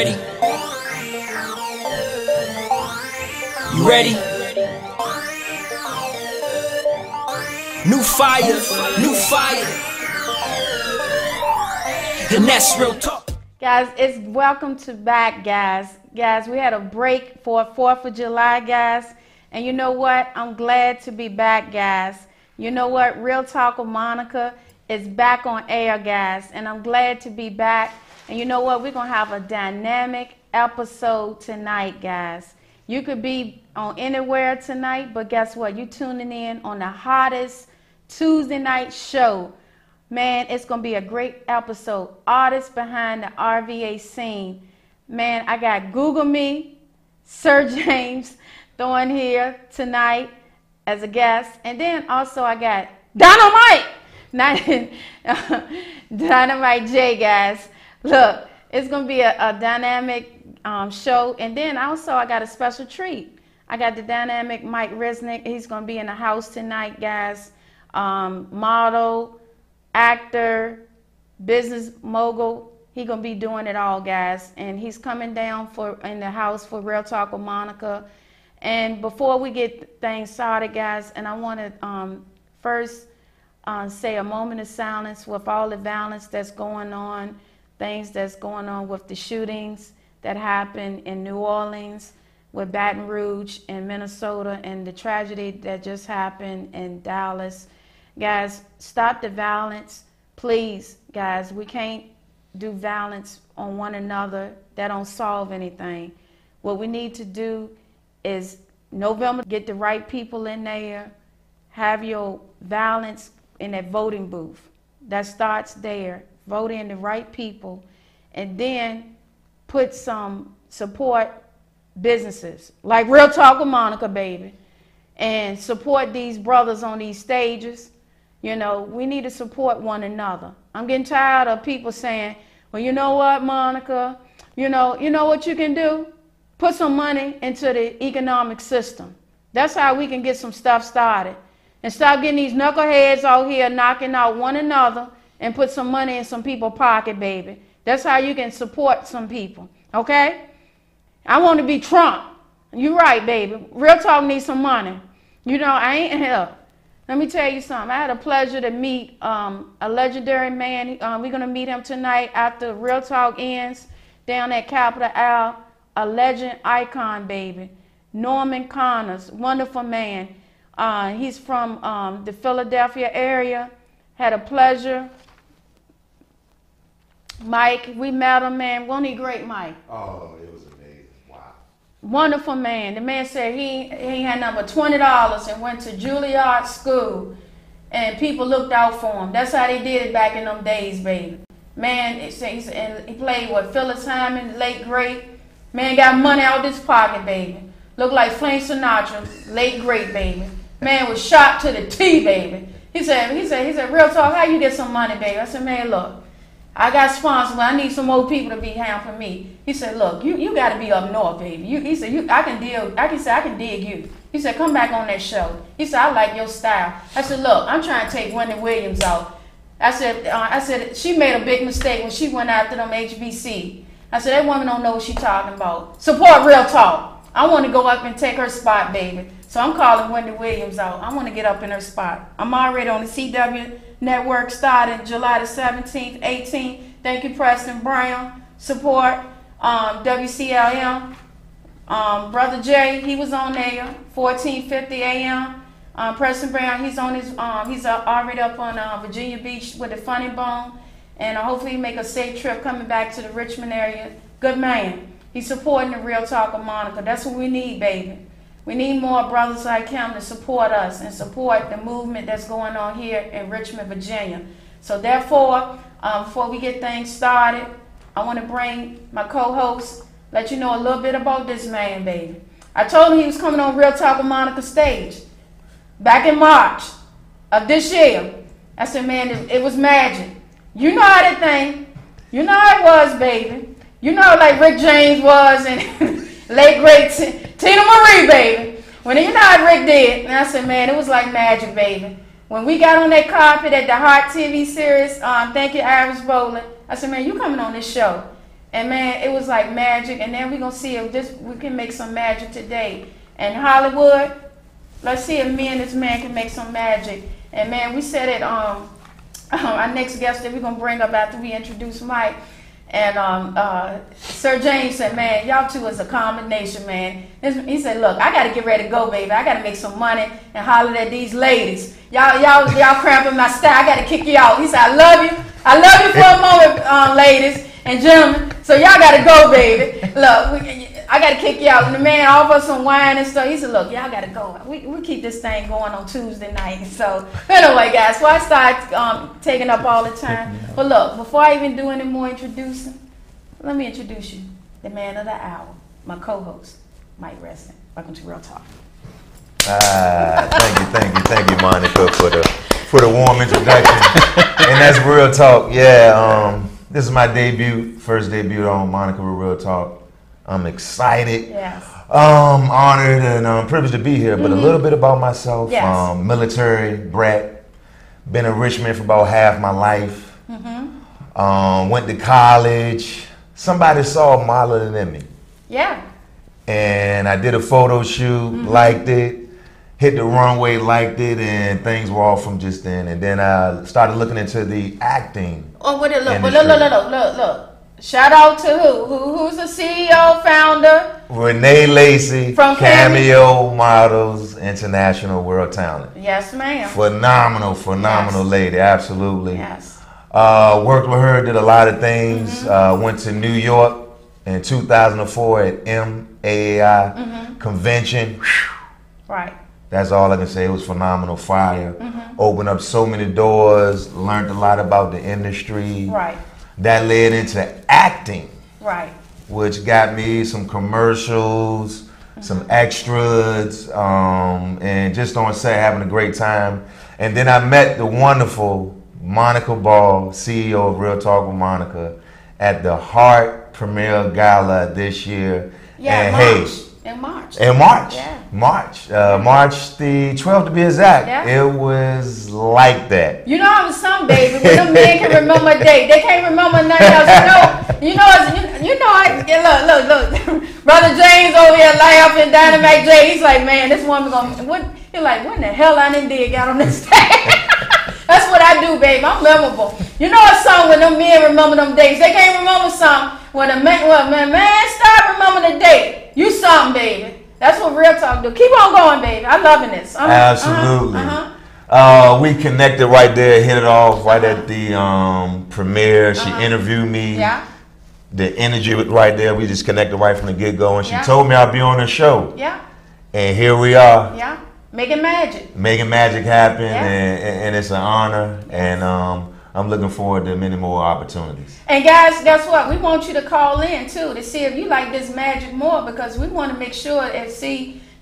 ready? You ready? New fire, and that's real talk. Guys, it's welcome to back, guys. Guys, we had a break for 4th of July, guys. And you know what? I'm glad to be back, guys. You know what? Real Talk with Monica is back on air, guys. And I'm glad to be back. And you know what? We're going to have a dynamic episode tonight, guys. You could be on anywhere tonight, but guess what? You're tuning in on the hottest Tuesday night show. Man, it's going to be a great episode. Artists behind the RVA scene. Man, I got Google Me, Sir James Thornhill tonight as a guest. And then also I got Dynamite J, guys. Look, it's going to be a dynamic show. And then also I got a special treat. I got the dynamic Michael Rezek. He's going to be in the house tonight, guys. Model, actor, business mogul. He's going to be doing it all, guys. And he's coming down in the house for Real Talk with Monica. And before we get things started, guys, and I want to first say a moment of silence with all the violence that's going on, things that's going on with the shootings that happened in New Orleans, with Baton Rouge in Minnesota, and the tragedy that just happened in Dallas. Guys, stop the violence. Please, guys, we can't do violence on one another. That don't solve anything. What we need to do is November, get the right people in there, have your violence in that voting booth. That starts there. Vote in the right people, and then put some support businesses like Real Talk with Monica, baby, and support these brothers on these stages. You know, we need to support one another. I'm getting tired of people saying, well, you know what, Monica, you know what you can do? Put some money into the economic system. That's how we can get some stuff started. And stop getting these knuckleheads out here knocking out one another, and put some money in some people's pocket, baby. That's how you can support some people, okay? I want to be Trump. You're right, baby. Real Talk needs some money. You know, I ain't here. Let me tell you something. I had a pleasure to meet a legendary man. We're going to meet him tonight after Real Talk ends down at Capitol Ave. A legend icon, baby. Norman Connors, wonderful man. He's from the Philadelphia area. Had a pleasure. Mike, we met him, man. Wasn't he great, Mike? Oh, it was amazing. Wow. Wonderful man. The man said he had number $20 and went to Juilliard School, and people looked out for him. That's how they did it back in them days, baby. Man, and he played with Phyllis Hyman, late great. Man got money out his pocket, baby. Looked like Frank Sinatra, late great, baby. Man was shot to the T, baby. He said, Real Talk, how you get some money, baby? I said, man, look, I got sponsors, but I need some more people to be helping me. He said, look, you got to be up north, baby. He said, I can dig you. He said, come back on that show. He said, I like your style. I said, look, I'm trying to take Wendy Williams out. I said, she made a big mistake when she went after them HBC. I said, that woman don't know what she's talking about. Support Real Talk. I want to go up and take her spot, baby. So I'm calling Wendy Williams out. I want to get up in her spot. I'm already on the CW network starting July the 17th, 18th. Thank you, Preston Brown. Support WCLM. Brother Jay, he was on there, 1450 AM. Preston Brown, he's on his. He's already up on Virginia Beach with the Funny Bone, and hopefully he make a safe trip coming back to the Richmond area. Good man. He's supporting the Real Talk of Monica. That's what we need, baby. We need more brothers like him to support us and support the movement that's going on here in Richmond, Virginia. So therefore, before we get things started, I want to bring my co-host, let you know a little bit about this man, baby. I told him he was coming on Real Talk with Monica stage back in March of this year. I said, man, it was magic. You know how that thing, you know how it was, baby. You know like Rick James was and late great Tina Marie, baby. When you know how Rick did. And I said, man, it was like magic, baby. When we got on that carpet at the Hot TV series, thank you, Iris Bowling. I said, man, you coming on this show. And man, it was like magic. And then we're gonna see if we can make some magic today. And Hollywood, let's see if me and this man can make some magic. And man, we said it. Our next guest that we're gonna bring up after we introduce Mike. And Sir James said, man, y'all two is a combination, man. He said, look, I gotta get ready to go, baby. I gotta make some money and holler at these ladies. Y'all cramping my style. I gotta kick you out. He said, I love you. I love you for a moment, ladies and gentlemen. So y'all gotta go, baby. Look, I gotta kick you out. And the man offered some wine and stuff. He said, look, y'all gotta go. We keep this thing going on Tuesday night. So anyway, guys, before I start taking up all the time, but look, before I even do any more introducing, let me introduce you, the man of the hour, my co-host, Mike Rezek. Welcome to Real Talk. Thank you, Monica, for the warm introduction. And that's Real Talk. Yeah, this is my first debut on Monica with Real Talk. I'm excited. Yes. Honored and privileged to be here. But a little bit about myself. Yes. Military brat. Been in Richmond for about half my life. Went to college. Somebody saw modeling in me. Yeah. And I did a photo shoot, liked it. Hit the runway, liked it, and things were off from just then. And then I started looking into the acting. Oh, what it look? Look. Shout out to who's the CEO, founder? Renee Lacey from Cameo Models International World Talent. Yes, ma'am. Phenomenal lady, absolutely. Yes. Worked with her, did a lot of things. Went to New York in 2004 at MAAI convention. Right. That's all I can say. It was phenomenal, fire. Opened up so many doors, learned a lot about the industry. Right. That led into acting. Right. Which got me some commercials, some extras, and just on set having a great time. And then I met the wonderful Monica Ball, CEO of Real Talk with Monica, at the Heart Premiere Gala this year. Yeah, and in March. Yeah. March the 12th to be exact. Yeah. It was like that. You know I'm some baby. When them men can remember a date, they can't remember nothing else. Look. Brother James over here laughing, Dynamite J. He's like, man, this woman he's like, what in the hell I done did got on this stage? That's what I do, baby. I'm memorable. You know a song when them men remember them dates. They can't remember something. When a man start remembering the date. You something, baby. That's what Real Talk do. Keep on going, baby. I'm loving this. Absolutely. We connected right there, hit it off right at the premiere. She interviewed me. Yeah. The energy was right there. We just connected right from the get-go. And she Yeah. told me I'd be on her show. Yeah. And here we are. Yeah. Making magic. Making magic happen. Yeah. And it's an honor. And I'm looking forward to many more opportunities. And guys, guess what? We want you to call in too to see if you like this magic more, because we want to make sure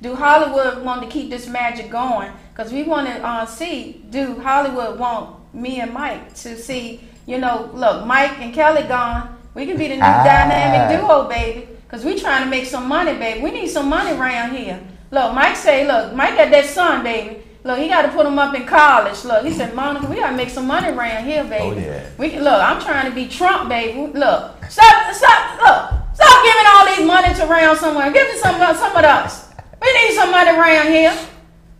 do Hollywood want to keep this magic going? Because we want to do Hollywood want me and Mike to see, look, Mike and Kelly gone. We can be the new dynamic duo, baby. Because we trying to make some money, baby. We need some money around here. Look, Mike got that son, baby. Look, he got to put him up in college. Look, he said, Monica, we got to make some money around here, baby. Oh, yeah. Look, I'm trying to be Trump, baby. Look, stop giving all these money to around somewhere. Give me some of us. We need some money around here.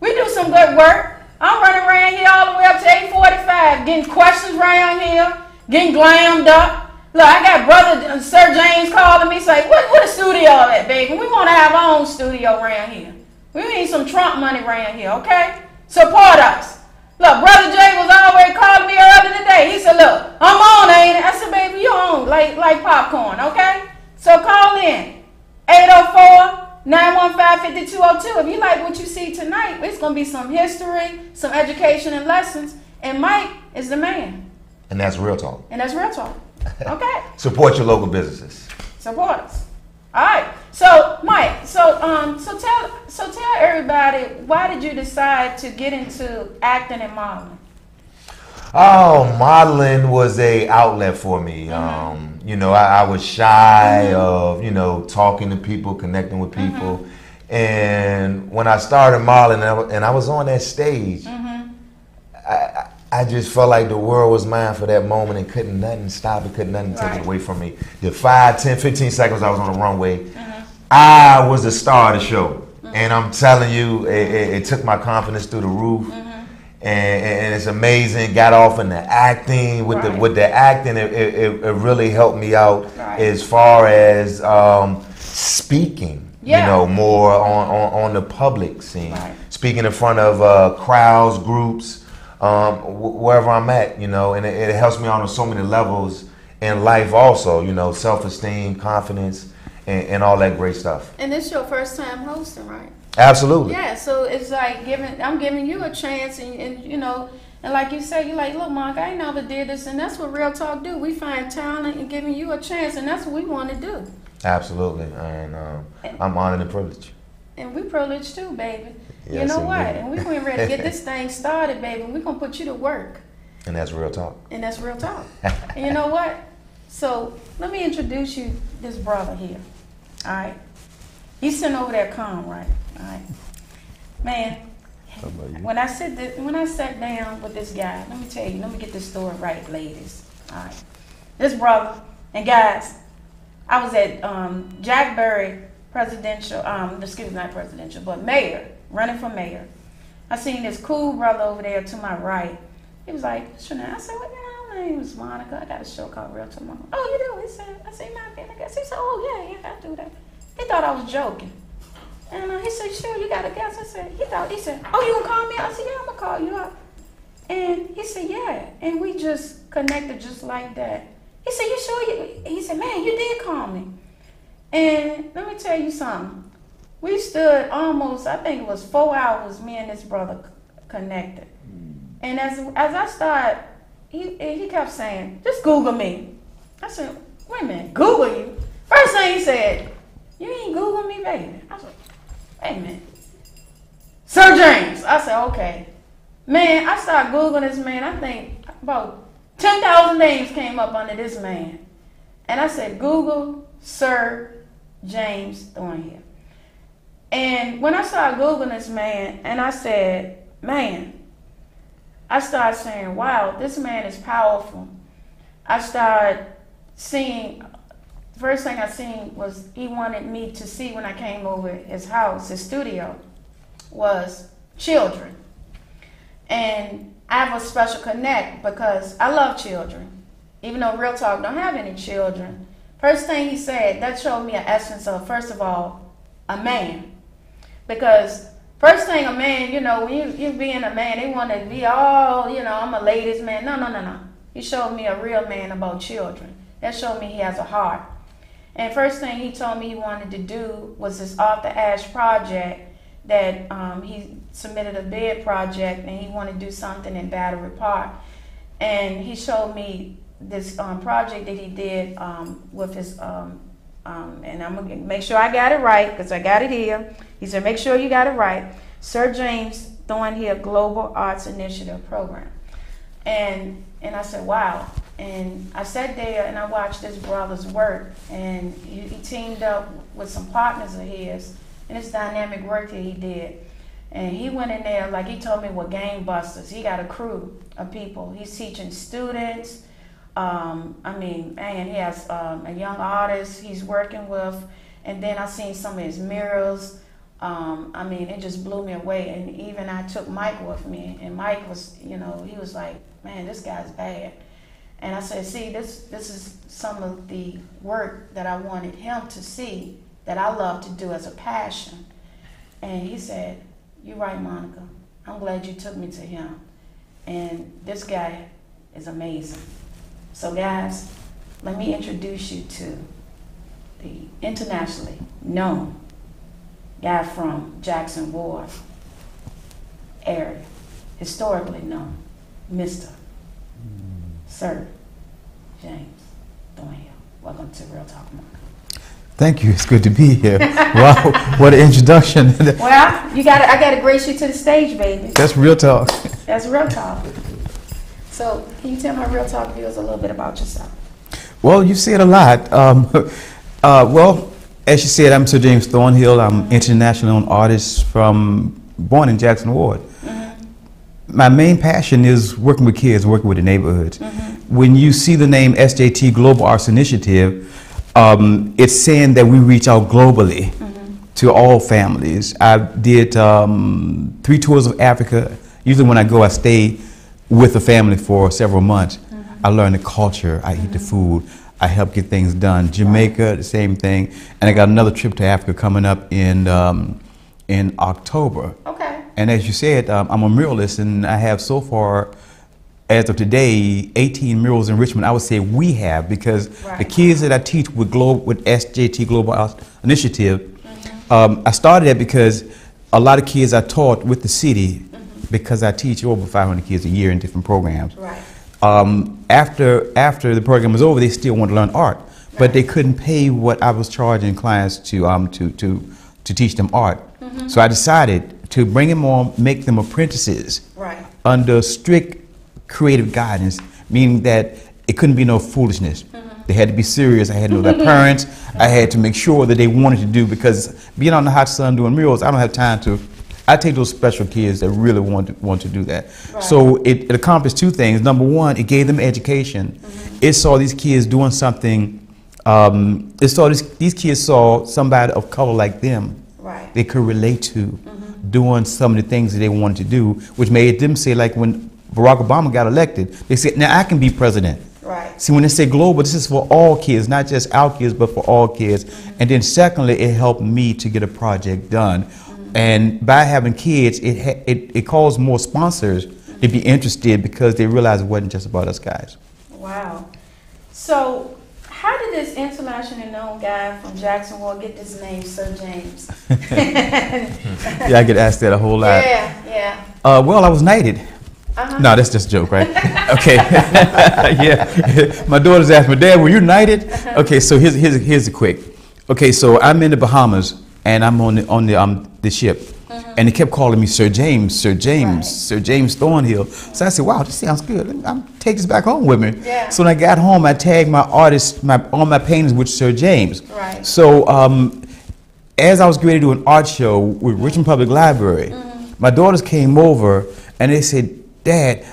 We do some good work. I'm running around here all the way up to 8:45, getting questions around here, getting glammed up. Look, I got brother Sir James calling me, say, what a studio at, baby? We want to have our own studio around here. We need some Trump money around here, okay? Support us. Look, Brother Jay was always calling me earlier today. He said, look, I'm on, ain't it? I said, baby, you on like popcorn, okay? So call in, 804-915-5202. If you like what you see tonight, it's going to be some history, some education and lessons, and Mike is the man. And that's Real Talk. Okay. Support your local businesses. Support us. All right. So, Mike, tell everybody, why did you decide to get into acting and modeling? Oh, modeling was a outlet for me. I was shy of, talking to people, connecting with people. And when I started modeling and I was on that stage, I just felt like the world was mine for that moment, and couldn't nothing stop it, couldn't nothing take it away from me. The 5, 10, 15 seconds I was on the runway, I was the star of the show. And I'm telling you, it took my confidence through the roof. And it's amazing. Got off in the acting. With the acting, it really helped me out as far as speaking. You know, more on the public scene, speaking in front of crowds, groups, wherever I'm at. You know, and it helps me on so many levels in life. Also, you know, self-esteem, confidence, and all that great stuff. And this is your first time hosting, right? Absolutely. Yeah, so it's like I'm giving you a chance, and you know, and like you say, you're like, look, Mark, I ain't never did this, and that's what Real Talk do. We find talent and giving you a chance, and that's what we want to do. Absolutely, and I'm honored and privileged. And we privileged too, baby. Yes, you know what? indeed. And we're getting ready to get this thing started, baby. We're gonna put you to work. And that's Real Talk. And that's Real Talk. And you know what? So let me introduce you this brother here. All right. He's sitting over there calm, right? All right. Man, when I sat down with this guy, let me tell you, let me get this story right, ladies. All right. This brother, and guys, I was at Jack Berry presidential, not presidential, but mayor, running for mayor. I seen this cool brother over there to my right. He was like, what's your name? I said, well, my name is Monica. I got a show called Real Talk. Oh, you do? He said, I said, you mind being a guest? He said, oh, yeah, I do that. He thought I was joking. And he said, sure, you got a guest? I said, he said, oh, you gonna call me? I said, yeah, I'm gonna call you up. And he said, yeah. And we just connected just like that. He said, you sure? He said, man, you did call me. And let me tell you something. We stood almost, I think it was 4 hours, me and this brother connected. And as I started, he kept saying, just Google me. I said, wait a minute, Google you? First thing he said, you ain't Google me, baby. I said, wait a minute. Sir James. I said, okay. Man, I started Googling this man. I think about 10,000 names came up under this man. And I said, Google Sir James Thornhill. And when I started Googling this man, and I said, man, I started saying, wow, this man is powerful. I started seeing, the first thing I seen was he wanted me to see when I came over his house, his studio, was children. And I have a special connect because I love children. Even though Real Talk don't have any children. First thing he said, that showed me an essence of, first of all, a man. Because first thing a man, you know, when you being a man, they want to be all, you know, I'm a ladies man. No. He showed me a real man about children. That showed me he has a heart. And first thing he told me he wanted to do was this Off the Ash project that he submitted a bid project, and he wanted to do something in Battery Park. And he showed me this project that he did with his, and I'm going to make sure I got it right because I got it here. He said, make sure you got it right. Sir James Thornhill Global Arts Initiative Program. And I said, wow. And I sat there and I watched this brother's work, and he teamed up with some partners of his, and it's dynamic work that he did. And he went in there, like he told me, with gangbusters. He got a crew of people. He's teaching students. I mean, man, he has a young artist he's working with. And then I seen some of his murals. I mean, it just blew me away. And even I took Mike with me, and Mike was, you know, he was like, man, this guy's bad. And I said, see, this is some of the work that I wanted him to see that I love to do as a passion. And he said, you're right, Monica. I'm glad you took me to him. And this guy is amazing. So guys, let me introduce you to the internationally known guy from Jackson Ward area, historically known, Mr. Sir James Thornhill. Welcome to Real Talk, Monica. Thank you. It's good to be here. Wow, what an introduction. Well, I gotta grace you to the stage, baby. That's Real Talk. That's Real Talk. So, can you tell my Real Talk viewers a little bit about yourself? Well, you said a lot. Well, as you said, I'm Sir James Thornhill. I'm international artist born in Jackson Ward. my main passion is working with kids, working with the neighborhoods. When you see the name SJT Global Arts Initiative, it's saying that we reach out globally to all families. I did 3 tours of Africa. Usually when I go, I stay with the family for several months. I learn the culture, I eat the food, I help get things done. Jamaica, the same thing. And I got another trip to Africa coming up in October. Okay. And as you said, I'm a muralist, and I have so far, as of today, 18 murals in Richmond. I would say we have, because the kids that I teach with SJT Global Arts Initiative, I started that because a lot of kids I taught with the city, because I teach over 500 kids a year in different programs. Right. After the program was over, they still want to learn art, but they couldn't pay what I was charging clients to teach them art. So I decided to bring them on, make them apprentices under strict creative guidance, meaning that it couldn't be no foolishness. They had to be serious. I had to know their parents. I had to make sure that they wanted to do, because being on the hot sun doing murals, I don't have time to. I take those special kids that really want to do that. So it accomplished 2 things. Number one, it gave them education. It saw these kids doing something. These kids saw somebody of color like them. They could relate to doing some of the things that they wanted to do, which made them say, like when Barack Obama got elected, they said, now I can be president. See, when they say global, this is for all kids, not just our kids, but for all kids. And then secondly, it helped me to get a project done. And by having kids, it caused more sponsors to be interested, because they realized it wasn't just about us guys. Wow. So how did this internationally known guy from Jacksonville get this name, Sir James? Yeah, I get asked that a whole lot. Yeah. Well, I was knighted. No, that's just a joke, right? Okay. Yeah. My daughters asked me, Dad, were you knighted? Okay, so here's a quick. Okay, so I'm in the Bahamas, and I'm on the ship, and they kept calling me Sir James, Sir James, Sir James Thornhill. So I said, wow, this sounds good. I'm take this back home with me. So when I got home, I tagged my artists, all my paintings with Sir James. So as I was getting ready to do an art show with Richmond Public Library, my daughters came over and they said, Dad,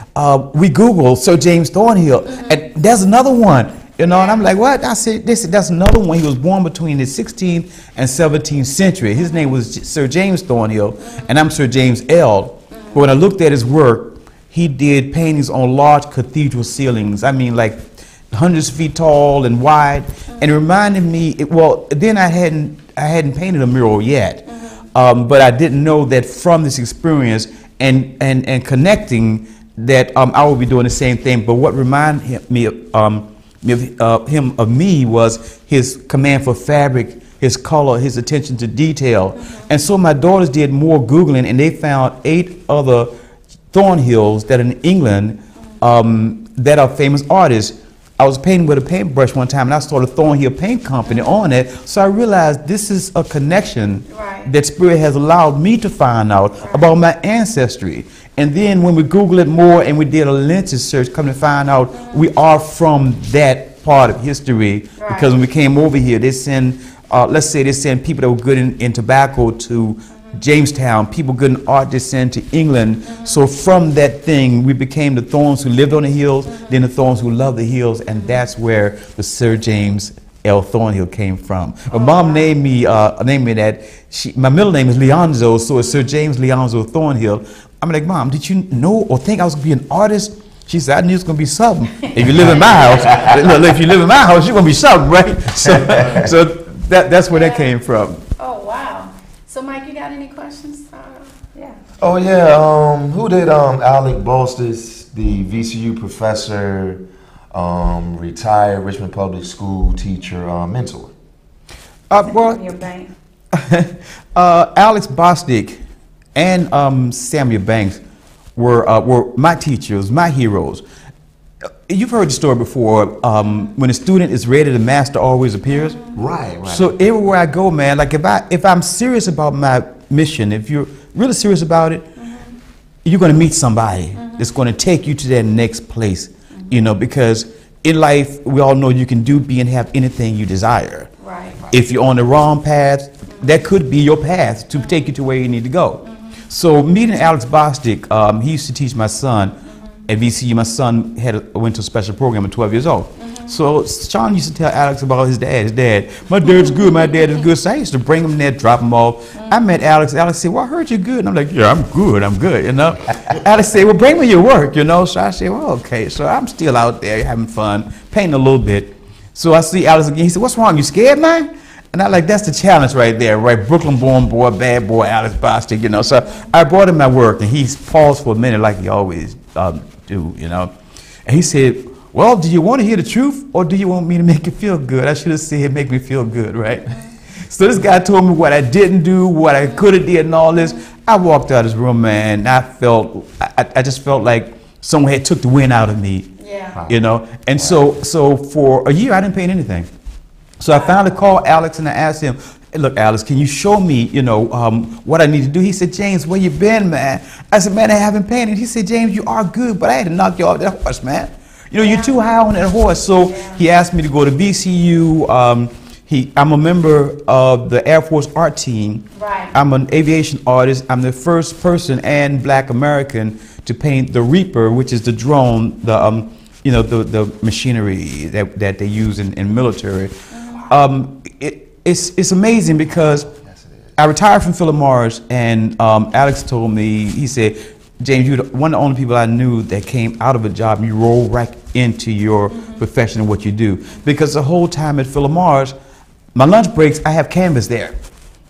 we Googled Sir James Thornhill, and there's another one. You know, and I'm like, what? I said, that's another one. He was born between the 16th and 17th century. His name was Sir James Thornhill, and I'm Sir James L. But when I looked at his work, he did paintings on large cathedral ceilings. I mean, like hundreds of feet tall and wide. And it reminded me, then I hadn't painted a mural yet, but I didn't know that from this experience and connecting that I would be doing the same thing. But what reminded me of me was his command for fabric, his color, his attention to detail. And so my daughters did more Googling, and they found 8 other Thornhills that are in England that are famous artists. I was painting with a paintbrush one time, and I started a Thornhill Paint Company on it. So I realized this is a connection that Spirit has allowed me to find out about my ancestry. And then when we Google it more and we did a lineage search, come to find out we are from that part of history. Because when we came over here, they send, let's say they send people that were good in tobacco to Jamestown, people good in art, they sent to England. So from that thing, we became the Thorns who lived on the hills, then the Thorns who loved the hills, and that's where the Sir James L. Thornhill came from. But Mom named me that. My middle name is Leonzo, so it's Sir James Leonzo Thornhill. I'm like, Mom, did you know or think I was going to be an artist? She said, I knew it was going to be something. If you live in my house, look, if you live in my house, you're going to be something, right? So that's where that came from. Oh, wow. So, Mike, you got any questions? Yeah. Oh, yeah. Who did Alec Bostis, the VCU professor, retired Richmond Public School teacher, mentor? Your bank. Alex Bostic and Samuel Banks were my teachers, my heroes. You've heard the story before. When a student is ready, the master always appears. Right. So everywhere I go, man, like if I'm serious about my mission, if you're really serious about it, you're going to meet somebody that's going to take you to that next place. You know, because in life, we all know you can do, be, and have anything you desire. If you're on the wrong path, that could be your path to take you to where you need to go. So meeting Alex Bostic, he used to teach my son at VCU. My son went to a special program at 12 years old. So Sean used to tell Alex about his dad. His dad, my dad's good, my dad is good. So I used to bring him there, drop him off. I met Alex. Alex said, well, I heard you're good. And I'm like, yeah, I'm good, you know. Alex said, well, bring me your work, you know. So I said, well, okay. So I'm still out there having fun, painting a little bit. So I see Alex again. He said, what's wrong? You scared, man? And I like, that's the challenge right there, right? Brooklyn-born boy, bad boy, Alex Bostic, you know. So I brought him my work, and he paused for a minute like he always do, you know. And he said, well, do you want to hear the truth, or do you want me to make you feel good? I should have said, make me feel good, right? So this guy told me what I didn't do, what I could have did, and all this. I walked out of this room, man, and I just felt like someone had took the wind out of me, you know. And so for a year, I didn't paint anything. So I finally called Alex and I asked him, hey, look, Alex, can you show me, you know, what I need to do? He said, James, where you been, man? I said, man, I haven't painted. He said, James, you are good, but I had to knock you off that horse, man. You know, you're too high on that horse. So he asked me to go to VCU. I'm a member of the Air Force art team. Right. I'm an aviation artist. I'm the first person and Black American to paint the Reaper, which is the drone, you know, the machinery that they use in military. It's amazing because I retired from Philip Morris, and Alex told me, he said, James, you're one of the only people I knew that came out of a job and you roll right into your profession and what you do. Because the whole time at Philip Morris, my lunch breaks, I have canvas there.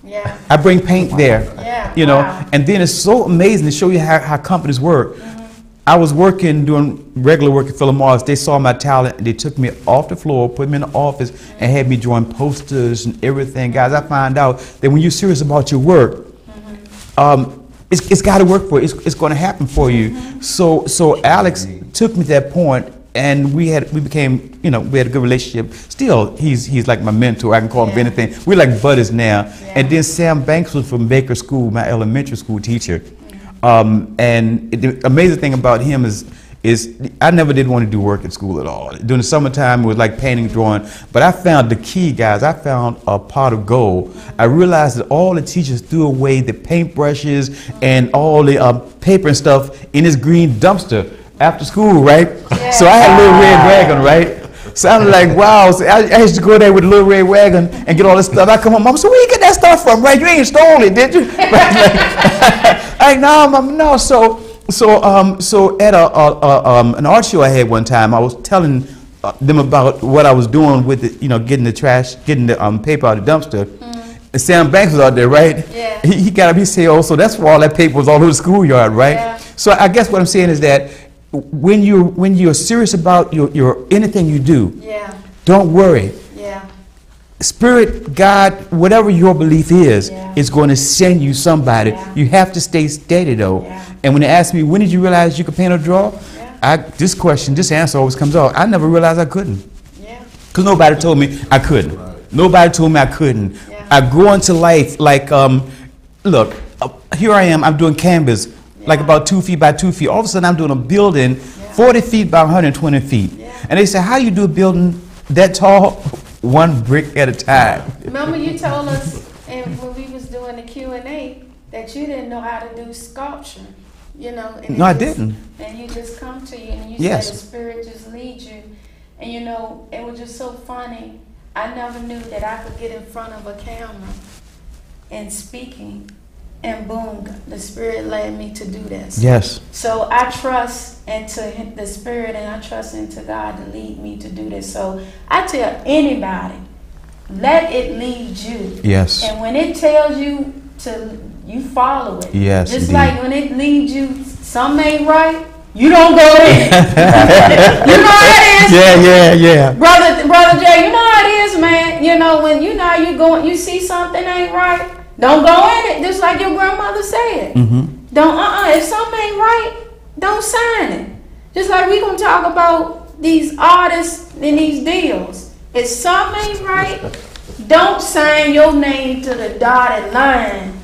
Yeah. I bring paint there. Yeah. You know, and then it's so amazing to show you how companies work. I was doing regular work at Philip Morris. They saw my talent, and they took me off the floor, put me in the office, and had me drawing posters and everything. Guys, I find out that when you're serious about your work, it's got to work for you. It's going to happen for you. So Alex took me to that point, and we became, you know, we had a good relationship. Still, he's like my mentor. I can call him anything. We're like buddies now. And then Sam Banks was from Baker School, my elementary school teacher. And the amazing thing about him is I never did want to do work at school at all. During the summertime, it was like painting, drawing. But I found the key, guys. I found a pot of gold. I realized that all the teachers threw away the paintbrushes and all the paper and stuff in this green dumpster after school, right? Yeah. So I had a little red wagon, right? So I'm like, wow. So I used to go there with a little red wagon and get all this stuff. I come home, Mom, so where you get that stuff from, right? You ain't stole it, did you? Like, no, Mom, no. So at an art show I had one time, I was telling them about what I was doing with it, you know, getting the paper out of the dumpster. And Sam Banks was out there, right? Yeah. He got up, he said, oh, so that's why all that paper was all over the schoolyard, right? Yeah. So I guess what I'm saying is that when you're serious about your anything you do, don't worry. Spirit, God, whatever your belief is going to send you somebody. You have to stay steady though. And when they ask me, when did you realize you could paint or draw? This answer always comes out. I never realized I couldn't. Because nobody told me I couldn't. Nobody told me I couldn't. I go into life like, look, here I am, I'm doing canvas, like about 2 feet by 2 feet. All of a sudden I'm doing a building 40 feet by 120 feet. And they say, how do you do a building that tall? One brick at a time. Remember you told us when we was doing the Q&A that you didn't know how to do sculpture, you know? And no, I didn't. And you just come to you and you said the Spirit just leads you. And you know, it was just so funny. I never knew that I could get in front of a camera and speaking, and boom, the Spirit led me to do this. Yes. So I trust into the Spirit and I trust into God to lead me to do this. So I tell anybody, let it lead you. Yes. And when it tells you to, you follow it. Yes. Just indeed. like when it leads you, something ain't right, you don't go there. You know how it is. Yeah. Brother Jay, you know how it is, man. You know when you know how you going, you see something ain't right. Don't go in it, just like your grandmother said. Don't, if something ain't right, don't sign it. Just like we gonna talk about these artists and these deals. If something ain't right, don't sign your name to the dotted line.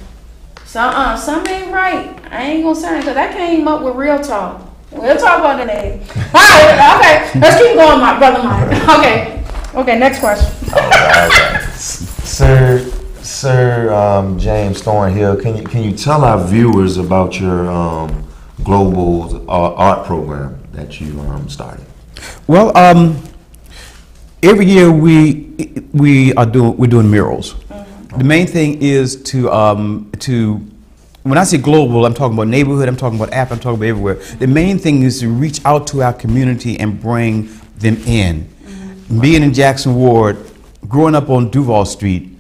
So, something ain't right. I ain't gonna sign because I came up with real talk. We'll talk about the name. All right, okay, let's keep going, my brother Mike. Okay, next question. All right. Sir, Sir James Thornhill, can you tell our viewers about your global art program that you started? Well, every year we're doing murals. The main thing is to when I say global, I'm talking about neighborhood, I'm talking about Africa, I'm talking about everywhere. The main thing is to reach out to our community and bring them in. Being in Jackson Ward, growing up on Duval Street,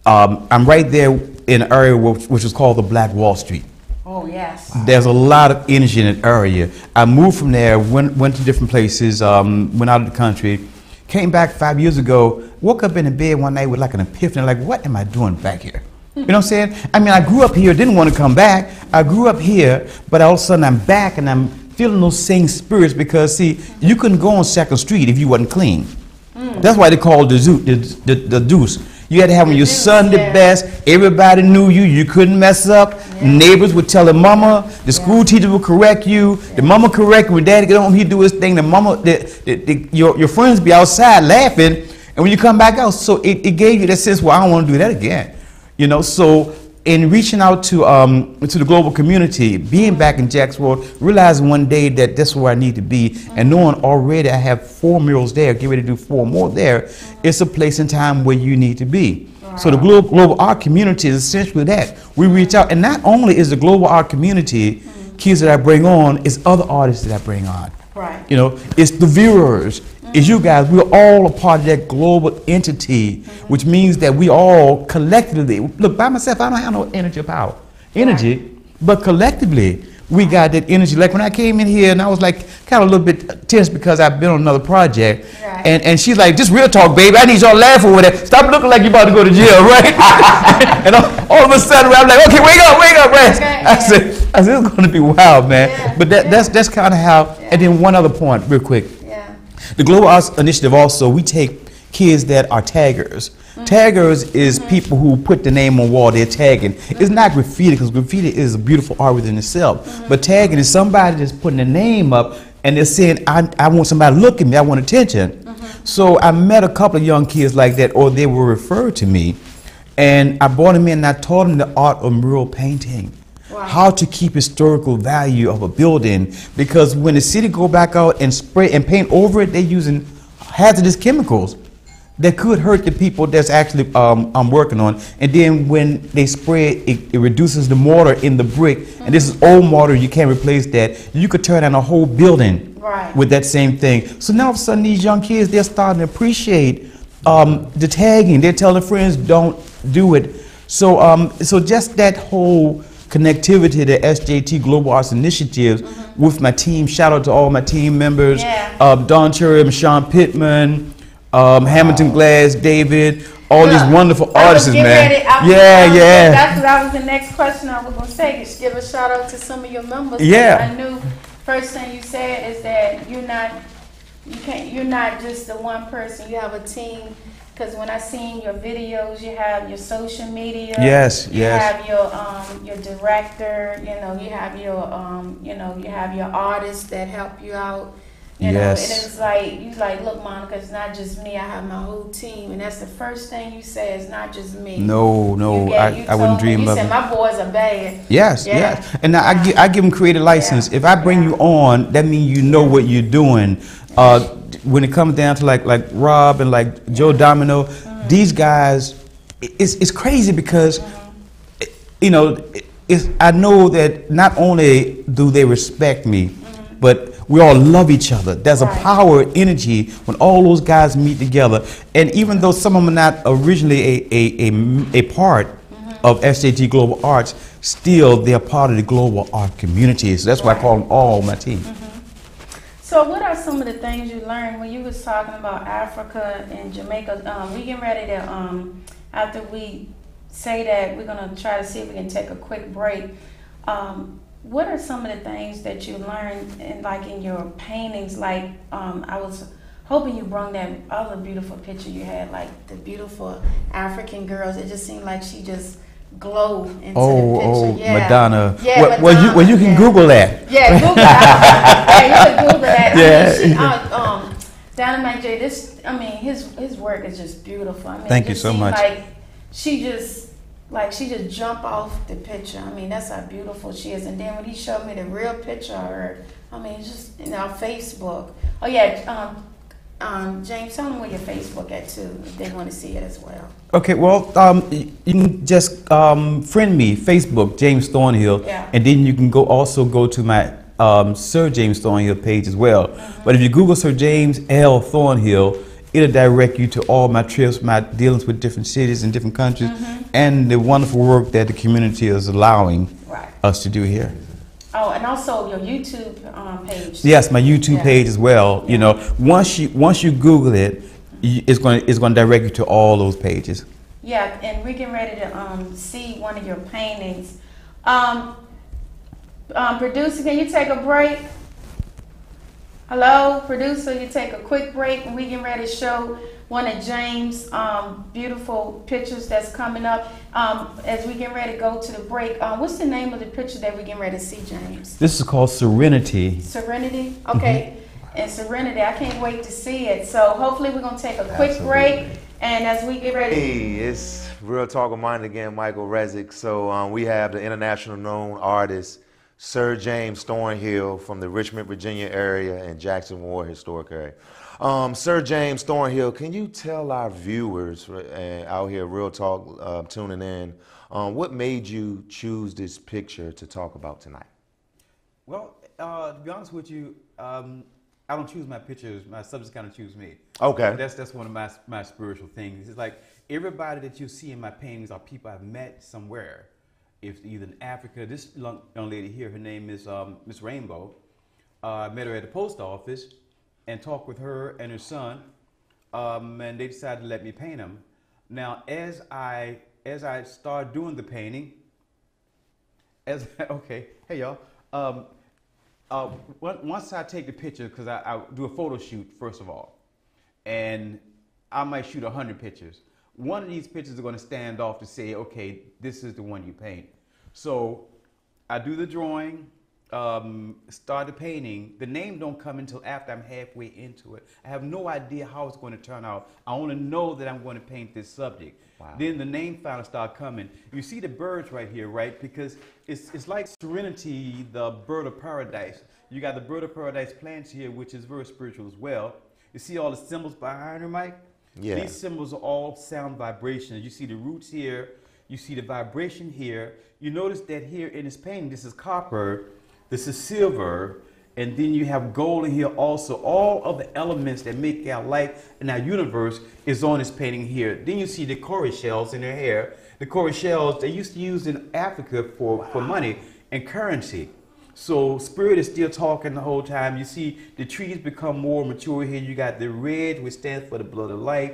I'm right there in an area which is called the Black Wall Street. Oh, yes. There's a lot of energy in that area. I moved from there, went to different places, went out of the country, came back 5 years ago, woke up in the bed one night with like an epiphany, like, what am I doing back here? You know what I'm saying? I mean, I grew up here, didn't want to come back. I grew up here, but all of a sudden I'm back and I'm feeling those same spirits because, see, you couldn't go on 2nd Street if you wasn't clean. That's why they called the deuce. You had to have on your Sunday best. Everybody knew you. You couldn't mess up. Neighbors would tell the mama. The school teacher would correct you. The mama correct you. When daddy get home, he'd do his thing. The mama, your friends be outside laughing. And when you come back out, so it gave you that sense, well, I don't want to do that again. You know, so in reaching out to the global community, being back in Jackson World, realizing one day that that's where I need to be, and knowing already I have 4 murals there, get ready to do 4 more there, it's a place and time where you need to be. Wow. So the global art community is essentially that. We reach out, and not only is the global art community kids that I bring on, it's other artists that I bring on. Right. You know, it's the viewers. Is you guys, we're all a part of that global entity, which means that we all collectively, look, by myself, I don't have no energy or power. Energy, but collectively, we got that energy. Like when I came in here and I was like kind of a little bit tense because I've been on another project, and she's like, just real talk, baby, I need y'all to laugh over that. Stop looking like you're about to go to jail, right? And all of a sudden, I'm like, okay, wake up, right? Okay, I said, it's going to be wild, man. But that's kind of how, and then one other point, real quick. The Global Arts Initiative also, we take kids that are taggers. Taggers is people who put the name on wall, they're tagging. It's not graffiti, because graffiti is a beautiful art within itself. But tagging is somebody that's putting a name up and they're saying, I want somebody to look at me, I want attention. So I met a couple of young kids like that, or they were referred to me. And I brought them in and I taught them the art of mural painting. How to keep historical value of a building, because when the city go back out and spray and paint over it, they're using hazardous chemicals that could hurt the people that's actually I'm working on. And then when they spray it, it reduces the mortar in the brick, and this is old mortar, you can't replace that. You could tear down a whole building with that same thing. So now all of a sudden these young kids, they're starting to appreciate the tagging. They're telling friends, don't do it. So so just that whole connectivity to SJT Global Arts Initiatives with my team. Shout out to all my team members, Don Cherry, Sean Pittman, Hamilton Glass, David, all these wonderful artists, man. That was the next question I was going to say. Just give a shout out to some of your members. I knew first thing you said is that you're not just the one person. You have a team. Because when I seen your videos, you have your social media. You have your director. You know, you have your artists that help you out. You know, and it's like you look, Monica, it's not just me. I have my whole team, and that's the first thing you say. It's not just me. No, I wouldn't dream of it. You said my boys are bad. Yes. And now I give them creative license. If I bring you on, that means you know what you're doing. When it comes down to like Rob and like Joe Domino, these guys, it's crazy because, you know, I know that not only do they respect me, but we all love each other. There's a power, energy when all those guys meet together. And even though some of them are not originally a part of SJT Global Arts, still they're part of the global art community. So that's why I call them all my team. So what are some of the things you learned when you was talking about Africa and Jamaica? We getting ready to, after we say that, we're going to try to see if we can take a quick break. What are some of the things that you learned in your paintings? Like, I was hoping you brought that other beautiful picture you had, like the beautiful African girls. It just seemed like she just glow into the picture. Madonna. Madonna. Well, you can Google that. Google that. You can Google that. I mean, Dynamite J, his work is just beautiful. I mean, thank you so much. Like she just like she just jumped off the picture. I mean, that's how beautiful she is. And then when he showed me the real picture of her, I mean, it's just, you know, Facebook. Oh yeah, James, tell them where your Facebook at too, if they want to see it as well. Okay, well, you can just friend me, Facebook, James Thornhill, Yeah. and then you can also go to my Sir James Thornhill page as well. But if you Google Sir James L. Thornhill, it'll direct you to all my trips, my dealings with different cities and different countries, and the wonderful work that the community is allowing us to do here. Oh, and also your YouTube page. Yes, my YouTube page as well. You know, once you Google it, it's going to direct you to all those pages. Yeah, and we're getting ready to see one of your paintings. Producer, can you take a break? Hello, producer, you take a quick break, and we getting ready to show one of James' beautiful pictures that's coming up. As we get ready to go to the break, what's the name of the picture that we getting ready to see, James? This is called Serenity. Serenity? Okay. And Serenity, I can't wait to see it. So hopefully we're going to take a quick break. And as we get ready. Hey, it's Real Talk of Mine again, Michael Rezek. So we have the international known artist, Sir James Thornhill from the Richmond, Virginia area and Jackson Ward Historic area. Sir James Thornhill, can you tell our viewers out here, Real Talk, tuning in, what made you choose this picture to talk about tonight? Well, to be honest with you, I don't choose my pictures. My subjects kind of choose me. Okay. That's one of my spiritual things. It's like everybody that you see in my paintings are people I've met somewhere. If either in Africa, this young lady here, her name is Miss Rainbow. I met her at the post office and talked with her and her son, and they decided to let me paint them. Now, as I started doing the painting, okay, hey y'all. Once I take the picture, because I do a photo shoot first of all, and I might shoot 100 pictures. One of these pictures are going to stand off to say, okay, this is the one you paint. So I do the drawing, start the painting. The name don't come until after I'm halfway into it. I have no idea how it's going to turn out. I only know that I'm going to paint this subject. Wow. Then the name finally start coming. You see the birds right here, right? Because it's like Serenity, the bird of paradise. You got the bird of paradise plants here, which is very spiritual as well. You see all the symbols behind her, Mike? Yeah. These symbols are all sound vibrations. You see the roots here. You see the vibration here. You notice that here in this painting, this is copper, this is silver, and then you have gold in here also. All of the elements that make our life and our universe is on this painting here. Then you see the cowrie shells in her hair. The cowrie shells they used to use in Africa for money and currency. So spirit is still talking the whole time. You see the trees become more mature here. You got the red, which stands for the blood of life,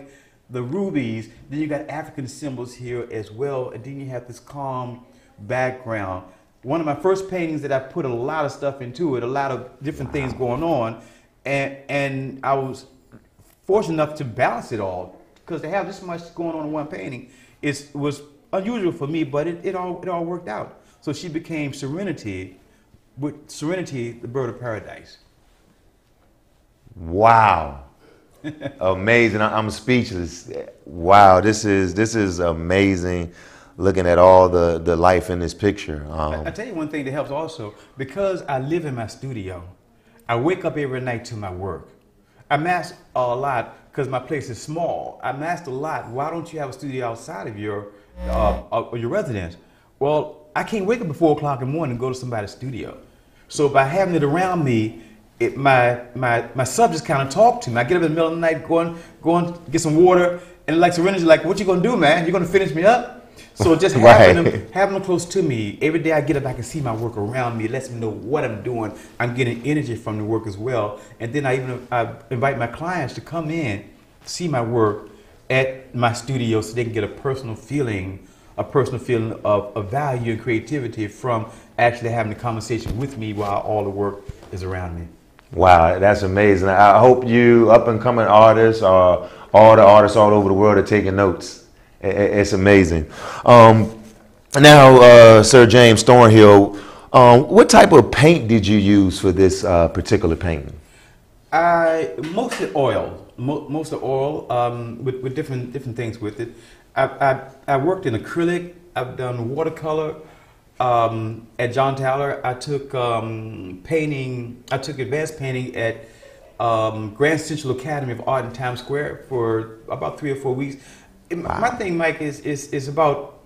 the rubies. Then you got African symbols here as well. And then you have this calm background. One of my first paintings that I put a lot of stuff into it, a lot of different things going on. And I was fortunate enough to balance it all, because to have this much going on in one painting was unusual for me, but it all worked out. So she became Serenity, with Serenity, the bird of paradise. Wow. Amazing. I'm speechless. Wow, this is amazing, looking at all the life in this picture. I tell you one thing that helps also, because I live in my studio, I wake up every night to my work. I mask a lot because my place is small. I mask a lot. Why don't you have a studio outside of your residence? Well, I can't wake up at 4 o'clock in the morning and go to somebody's studio. So by having it around me, my subjects kind of talk to me. I get up in the middle of the night, going get some water, and like Serenity, like, what you gonna do, man? You gonna finish me up? So just having them close to me, every day I get up, I can see my work around me. It lets me know what I'm doing. I'm getting energy from the work as well. And then I invite my clients to come in, see my work at my studio, so they can get a personal feeling of value and creativity from actually having a conversation with me while all the work is around me. Wow, that's amazing. I hope you up and coming artists, or all the artists all over the world are taking notes. It's amazing. Now, Sir James Thornhill, what type of paint did you use for this particular painting? Mostly oil, with different things with it. I worked in acrylic. I've done watercolor at John Tyler. I took painting. I took advanced painting at Grand Central Academy of Art in Times Square for about 3 or 4 weeks. Wow. My thing, Mike, is about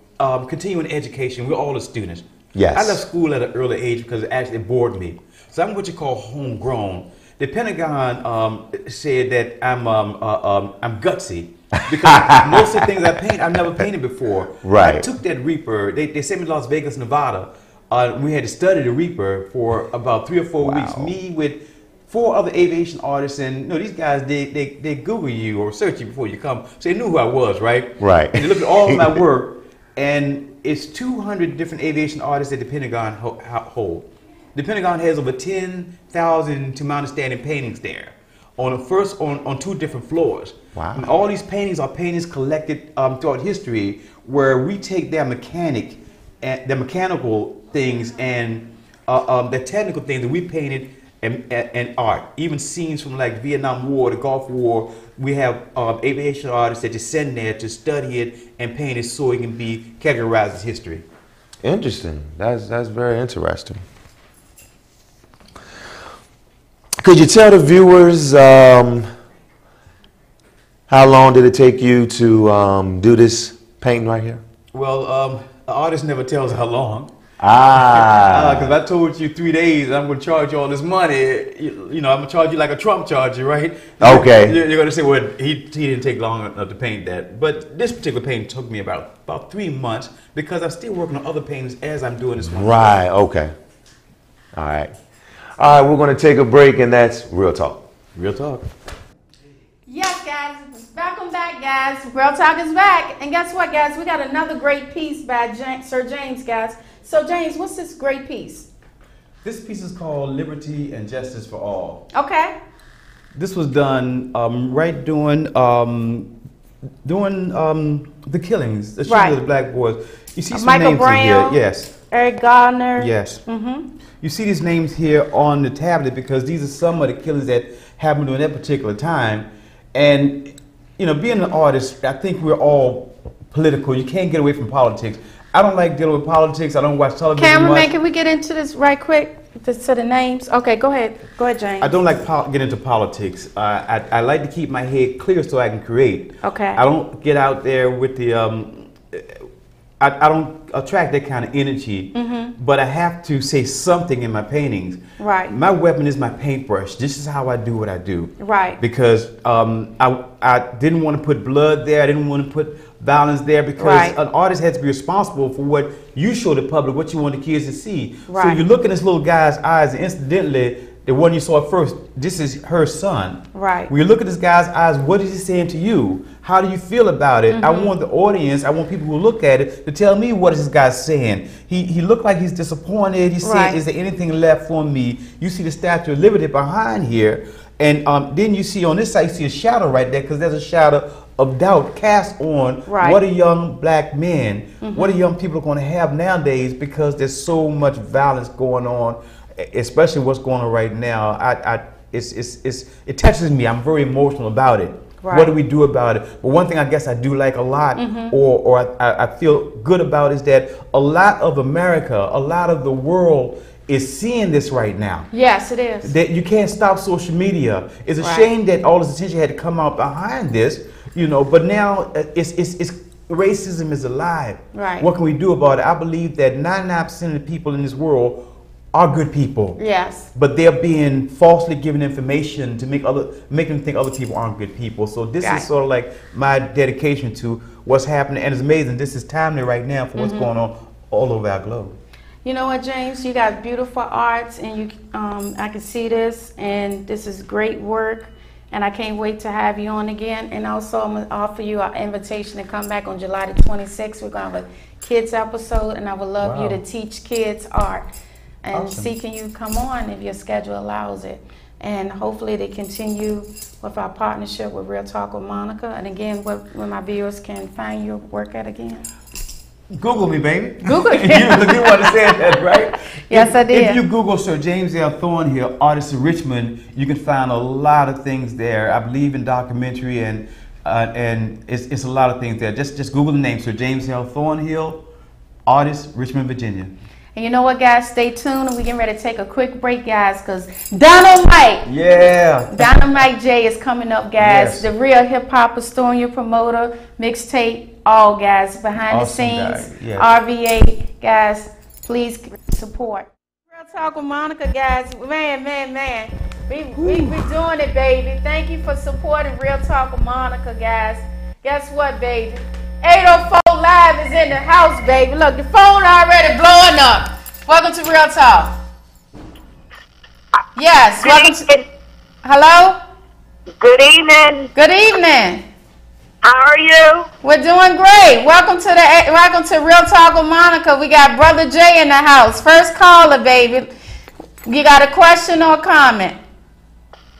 continuing education. We're all the students. Yes. I left school at an early age because it actually bored me. So I'm what you call homegrown. The Pentagon said that I'm gutsy because most of the things I paint, I've never painted before. Right. I took that Reaper. They sent me to Las Vegas, Nevada. We had to study the Reaper for about 3 or 4 weeks. Me with 4 other aviation artists, and you know, these guys, they Google you or search you before you come, so they knew who I was, right? Right. And they looked at all of my work, and it's 200 different aviation artists that the Pentagon hold. The Pentagon has over 10,000, to my understanding, paintings there on 2 different floors. Wow. And all these paintings are paintings collected throughout history, where we take their mechanical things and the technical things that we painted and art, even scenes from like the Vietnam War, the Gulf War. We have aviation artists that just send there to study it and paint it so it can be categorized as history. Interesting. That's very interesting. Could you tell the viewers how long did it take you to do this painting right here? Well, the artist never tells how long. Ah. Because if I told you 3 days, I'm going to charge you all this money. You know, I'm going to charge you like a Trump charge you, right? Okay. You're going to say, well, he didn't take long enough to paint that. But this particular painting took me about 3 months because I'm still working on other paintings as I'm doing this one. Right. Okay. All right. All right. We're going to take a break, and that's Real Talk. Real talk. Yes, guys. Welcome back, guys. Real Talk is back. And guess what, guys? We got another great piece by Sir James, guys. So, James, what's this great piece? This piece is called Liberty and Justice for All. Okay. This was done right during the killings, the shooting of the black boys. You see some Michael names Brown, in here. Yes. Eric Gardner. Yes. Mm-hmm. You see these names here on the tablet because these are some of the killings that happened during that particular time. And, you know, being an artist, I think we're all political. You can't get away from politics. I don't like dealing with politics. I don't watch television Cameraman, much. can we get into this right quick? To the names? Okay, go ahead. Go ahead, James. I don't like get into politics. I like to keep my head clear so I can create. Okay. I don't get out there with the I don't attract that kind of energy, but I have to say something in my paintings. Right. My weapon is my paintbrush. This is how I do what I do. Right. Because I didn't want to put blood there. I didn't want to put violence there because an artist has to be responsible for what you show the public, what you want the kids to see. Right. So you look in this little guy's eyes, and incidentally, the one you saw at first, this is her son. Right. When you look at this guy's eyes, what is he saying to you? How do you feel about it? I want the audience, I want people who look at it to tell me what is this guy saying. He looked like he's disappointed. He said, is there anything left for me? You see the Statue of Liberty behind here. And then you see on this side, you see a shadow right there because there's a shadow of doubt cast on what a young black man, what a young people are going to have nowadays because there's so much violence going on, especially what's going on right now. It touches me. I'm very emotional about it. Right. What do we do about it? But one thing I guess I do like a lot, or I feel good about, is that a lot of America, a lot of the world is seeing this right now. Yes, it is. That you can't stop social media. It's a shame that all this attention had to come out behind this, you know. But now it's racism is alive. Right. What can we do about it? I believe that 99% of the people in this world are good people. Yes. But they're being falsely given information to make them think other people aren't good people. So this is sort of like my dedication to what's happening, and it's amazing. This is timely right now for what's going on all over our globe. You know what, James? You got beautiful arts, and you I can see this, and this is great work. And I can't wait to have you on again. And also, I'm going to offer you an invitation to come back on July the 26th. We're going to have a kids episode, and I would love you to teach kids art. And see, can you come on if your schedule allows it? And hopefully they continue with our partnership with Real Talk with Monica. And again, where my viewers can find your work at again. Google me, baby. Google you understand that, right? Yes, I did. If you Google Sir James L. Thornhill, artist in Richmond, you can find a lot of things there. I believe in documentary and it's a lot of things there. Just Google the name, Sir James L. Thornhill, artist, Richmond, Virginia. And you know what, guys? Stay tuned, and we're getting ready to take a quick break, guys, because Dynamite J is coming up, guys. Yes. The real hip-hop Thornhill promoter, mixtape, all, guys, behind the scenes, yes. RVA, guys, please support. Real Talk with Monica, guys. Man. We doing it, baby. Thank you for supporting Real Talk with Monica, guys. Guess what, baby? 804 Live is in the house, baby. Look, the phone already blowing up. Welcome to Real Talk. Yes, welcome to... Hello? Good evening. Good evening. How are you? We're doing great. Welcome to Real Talk with Monica. We got Brother Jay in the house. First caller, baby. You got a question or a comment?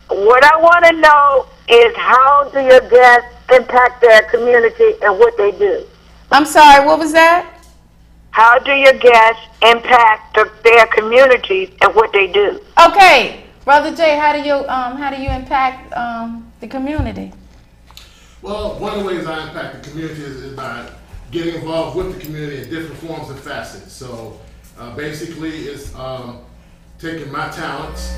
What I want to know is how do your guests impact their community and what they do? I'm sorry, what was that? How do your guests impact their communities and what they do? Okay, Brother Jay, how do you impact the community? Well, one of the ways I impact the community is by getting involved with the community in different forms and facets. So basically it's taking my talents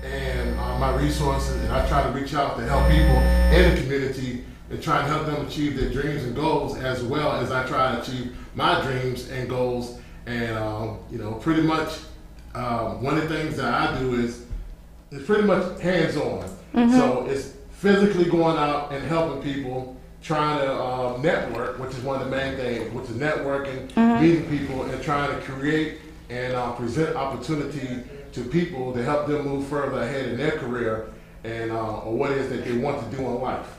and my resources, and I try to reach out to help people in the community and try to help them achieve their dreams and goals, as well as I try to achieve my dreams and goals. And pretty much one of the things that I do is it's pretty much hands-on. So it's physically going out and helping people, trying to network, which is one of the main things, which is networking, meeting people, and trying to create and present opportunity to people to help them move further ahead in their career and or what it is that they want to do in life.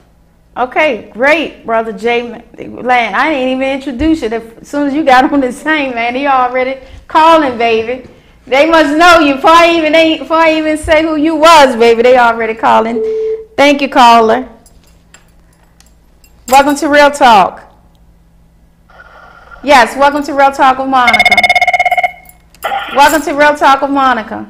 Okay, great, Brother Jay. Land, I didn't even introduce you. As soon as you got on the scene, man, he already calling, baby. They must know you. Before I even say who you was, baby, they already calling. Thank you, caller. Welcome to Real Talk. Yes, welcome to Real Talk with Monica. Welcome to Real Talk with Monica.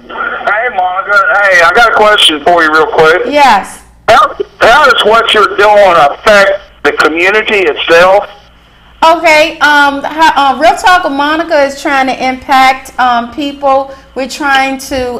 Hey, Monica. Hey, I got a question for you real quick. Yes. How does what you're doing affect the community itself? Okay, Real Talk with Monica is trying to impact people. We're trying to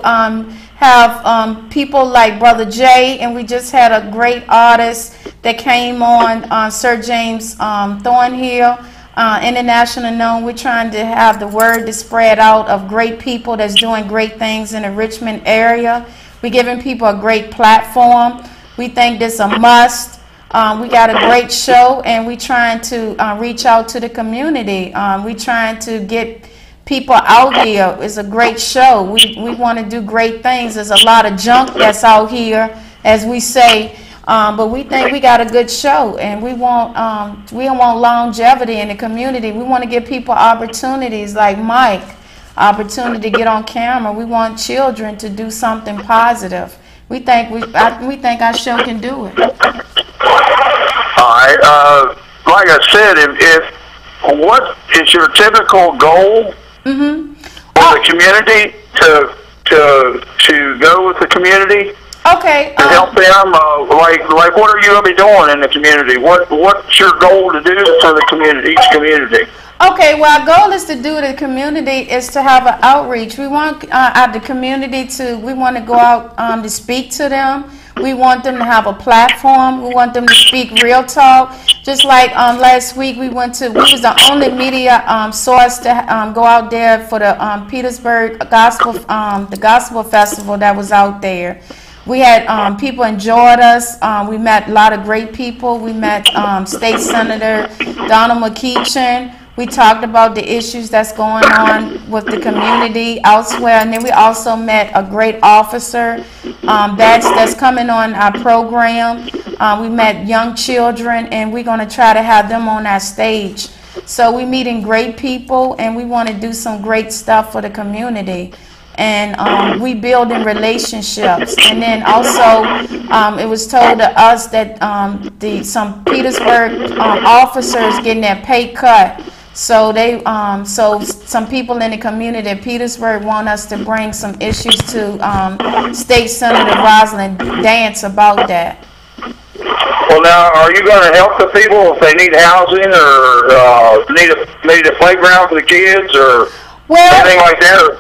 have people like Brother Jay, and we just had a great artist that came on, Sir James Thornhill, international known. We're trying to have the word to spread out of great people that's doing great things in the Richmond area. We're giving people a great platform. We think this a must. We got a great show, and we're trying to reach out to the community. We're trying to get people out here. It's a great show. We want to do great things. There's a lot of junk that's out here, as we say, but we think we got a good show, and we want longevity in the community. We want to give people opportunities like Mike, opportunity to get on camera. We want children to do something positive. We think our show can do it. All right. Like I said, what is your typical goal for the community to go with the community? Okay. To help them, like what are you going to be doing in the community? What's your goal to do for the community, each community? Okay, well, our goal is to do the community is to have an outreach. We want the community we want to go out to speak to them. We want them to have a platform. We want them to speak real talk. Just like last week, we was the only media source to go out there for the Petersburg Gospel, the Gospel Festival that was out there. We had people enjoyed us. We met a lot of great people. We met State Senator Donald McKeechin. We talked about the issues that's going on with the community elsewhere. And then we also met a great officer that's coming on our program. We met young children, and we're going to try to have them on our stage. So we're meeting great people, and we want to do some great stuff for the community. And we building relationships. And then also it was told to us that some Petersburg officers getting their pay cut. So so some people in the community of Petersburg want us to bring some issues to State Senator Rosalind Dance about that. Well, now, are you going to help the people if they need housing or need a playground for the kids or anything like that? Or is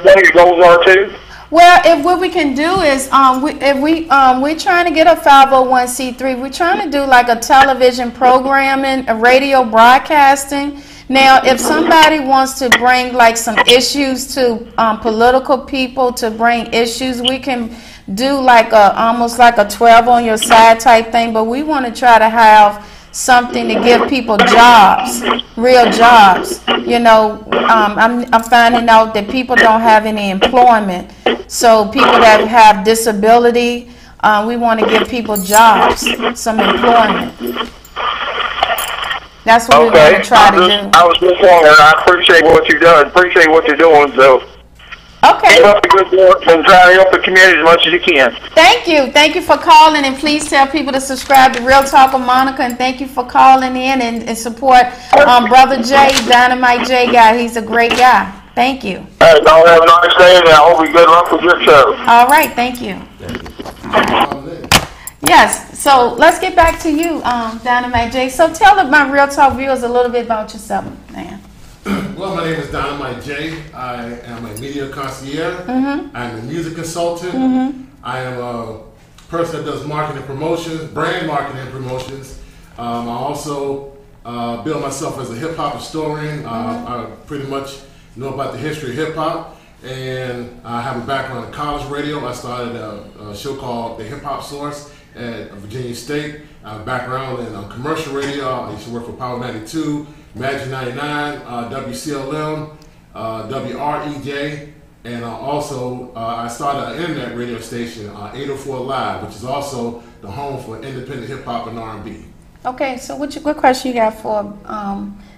that what your goals are too? Well, if what we can do is, we're trying to get a 501c3. We're trying to do like a television programming, a radio broadcasting. Now, if somebody wants to bring like some issues to political people, to bring issues, we can do like almost like a 12 on your side type thing. But we want to try to have something to give people jobs, real jobs. You know, I'm finding out that people don't have any employment. So people that have disability, we want to give people jobs, some employment. That's what we want to try to do. I was just wondering. I appreciate what you've done. Appreciate what you're doing. So okay. Keep up the good work and try to help the community as much as you can. Thank you. Thank you for calling, and please tell people to subscribe to Real Talk with Monica. And thank you for calling in and support Brother J, Dynamite J guy. He's a great guy. Thank you. All right, y'all have a nice day, and I hope you good luck with your show. All right. Thank you. Yes, so let's get back to you, Dynamite J. So tell my Real Talk viewers a little bit about yourself, man. Well, my name is Dynamite J. I am a media concierge. Mm-hmm. I'm a music consultant. Mm-hmm. I am a person that does marketing and promotions, brand marketing and promotions. I also bill myself as a hip-hop historian. I pretty much know about the history of hip-hop. And I have a background in college radio. I started a show called The Hip Hop Source at Virginia State. I have a background in commercial radio. I used to work for Power 92, Magic 99, WCLM, WREJ, and also I started an internet radio station, 804 Live, which is also the home for independent hip hop and R&B. Okay, so what question you got for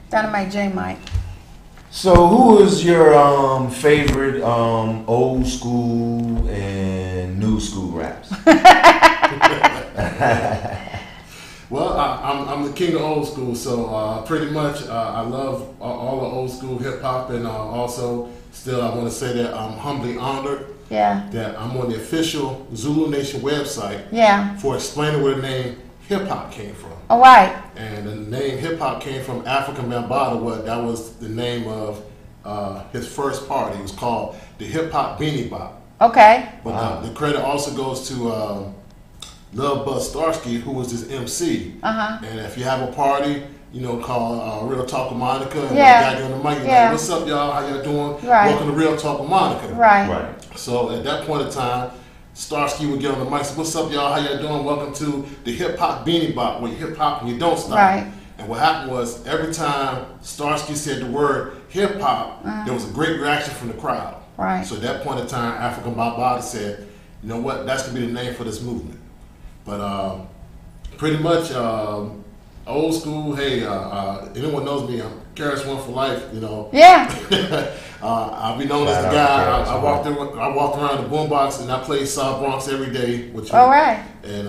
Dynamite J, Mike? So who is your favorite old school and new school raps? Well, I'm the king of old school, so pretty much I love all the old school hip hop, and also still I want to say that I'm humbly honored that I'm on the official Zulu Nation website for explaining where the name hip hop came from. All right. And the name hip hop came from African Bambaataa. That was the name of his first party. It was called the Hip Hop Beanie Bop. Okay. But the credit also goes to Love Buzz Starsky, who was his MC. And if you have a party, you know, called Real Talk with Monica, and got you on the mic, you're like, what's up, y'all? How y'all doing? Welcome to Real Talk with Monica. Right. So at that point in time, Starsky would get on the mic and say, what's up, y'all? How y'all doing? Welcome to the Hip Hop Beanie Bop, where you hip hop and you don't stop. Right. And what happened was, every time Starsky said the word hip hop, there was a great reaction from the crowd. Right. So at that point in time, African Bambaataa said, you know what, that's going to be the name for this movement. But pretty much old school, hey, anyone knows me, I'm KRS-One for life, you know. Yeah. I'll be known as the guy. I walked around the boombox and I played South Bronx every day. All right. And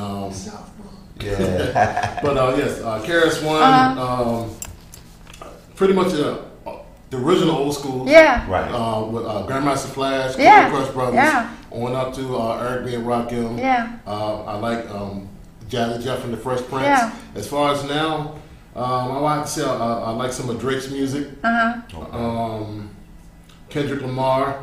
but yes, KRS-One, pretty much the original old school. Yeah. Right. With Grandmaster Flash, Crush Brothers, on up to Eric B. and Rakim. Yeah. I like Jazzy Jeff and the Fresh Prince. Yeah. As far as now, I like to say I like some of Drake's music. Kendrick Lamar.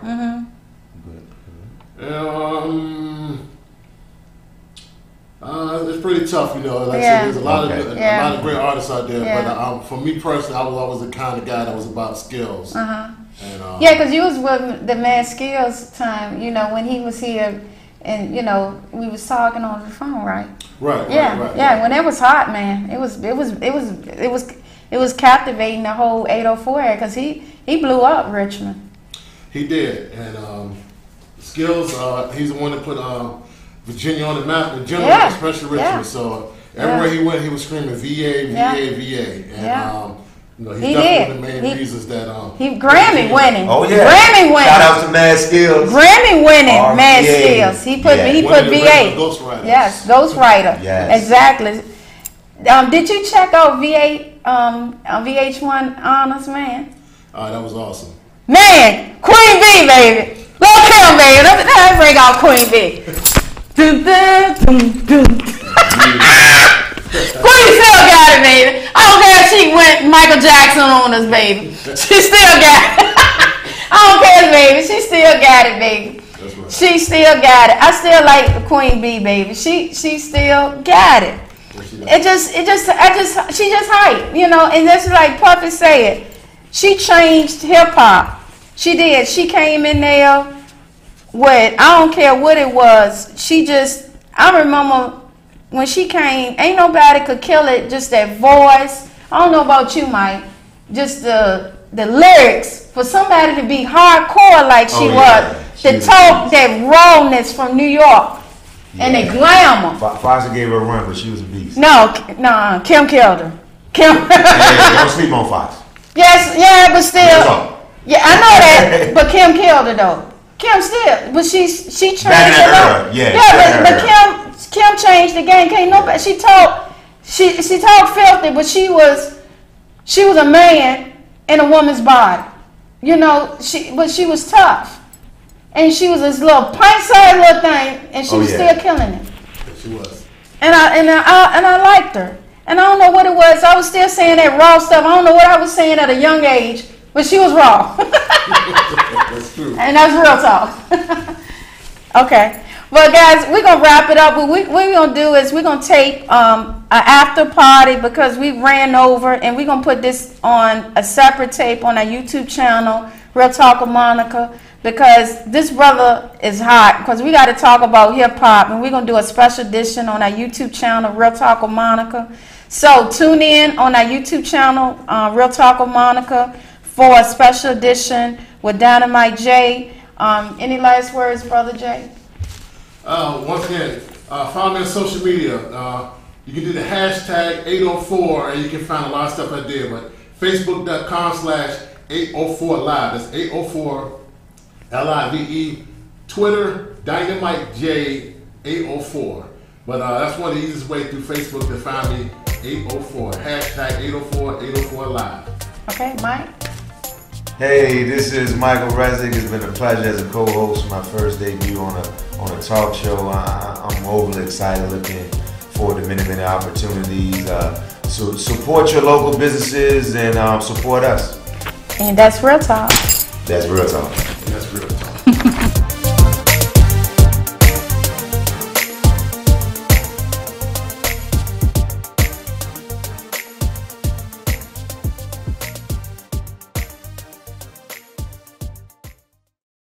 It's pretty tough, you know. Like I said, there's a lot of great artists out there. But for me personally, I was always the kind of guy that was about skills. And, because you was with the Man Skills time, you know, when he was here, and you know we was talking on the phone, right? Right. Yeah. When it was hot, man, it was captivating the whole 804 area because he blew up Richmond. He did, and Skills, he's the one that put Virginia on the map in general, especially Richmond. So everywhere he went, he was screaming VA, VA, and you know, he's definitely one of the main reasons that he Grammy winning. Oh yeah, Grammy winning. Shout out to Mad Skills. Grammy winning, RVA. Mad Skills. He put VA. Ghostwriter. Yes, Ghostwriter. Yes. Exactly. Did you check out VH1 Honors, man? That was awesome. Man, Queen B, baby. Look here, baby. Let me bring out Queen B. Queen still got it, baby. I don't care if she went Michael Jackson on us, baby. She still got it. I don't care, baby. She still got it, baby. That's right. She still got it. I still like Queen B, baby. She still got it. She just hype, you know, and that's like Puffy said. She changed hip hop. She did. She came in there with, I don't care what it was. I remember when she came, ain't nobody could kill it. Just that voice. I don't know about you, Mike. Just the lyrics for somebody to be hardcore like she was. To talk that rawness from New York. And the glamour. Foster gave her a run, but she was a beast. No, Kim killed her. Kim. Don't sleep on Fox. Yes, yeah, but still. Yeah, I know that, but Kim killed her though. Kim still, but she changed it up. Yeah, but Kim changed the game. Can't nobody. She talked filthy, but she was a man in a woman's body. You know, but she was tough. And she was this little pint-sized little thing, and she was still killing it. She was. And I liked her. And I don't know what it was. I was still saying that raw stuff. I don't know what I was saying at a young age, but she was raw. That's true. And that's real talk. Okay. Well, guys, we're going to wrap it up. But what we're going to do is we're going to tape an after party because we ran over, and we're going to put this on a separate tape on our YouTube channel, Real Talk with Monica. Because this brother is hot, because we got to talk about hip-hop, and we're going to do a special edition on our YouTube channel, Real Talk with Monica. So tune in on our YouTube channel, Real Talk with Monica, for a special edition with Dynamite J. Any last words, Brother J? Once again, follow me on social media. You can do the hashtag 804, and you can find a lot of stuff I did. But Facebook.com/804Live. That's 804 LIVE, Twitter, Dynamite J 804. But that's one of the easiest ways through Facebook to find me, 804. Hashtag 804 Live. Okay, Mike? Hey, this is Michael Rezek. It's been a pleasure as a co-host, my first debut on a talk show. I'm overly excited, looking forward to many opportunities. So support your local businesses and support us. And that's Real Talk. That's Real Talk.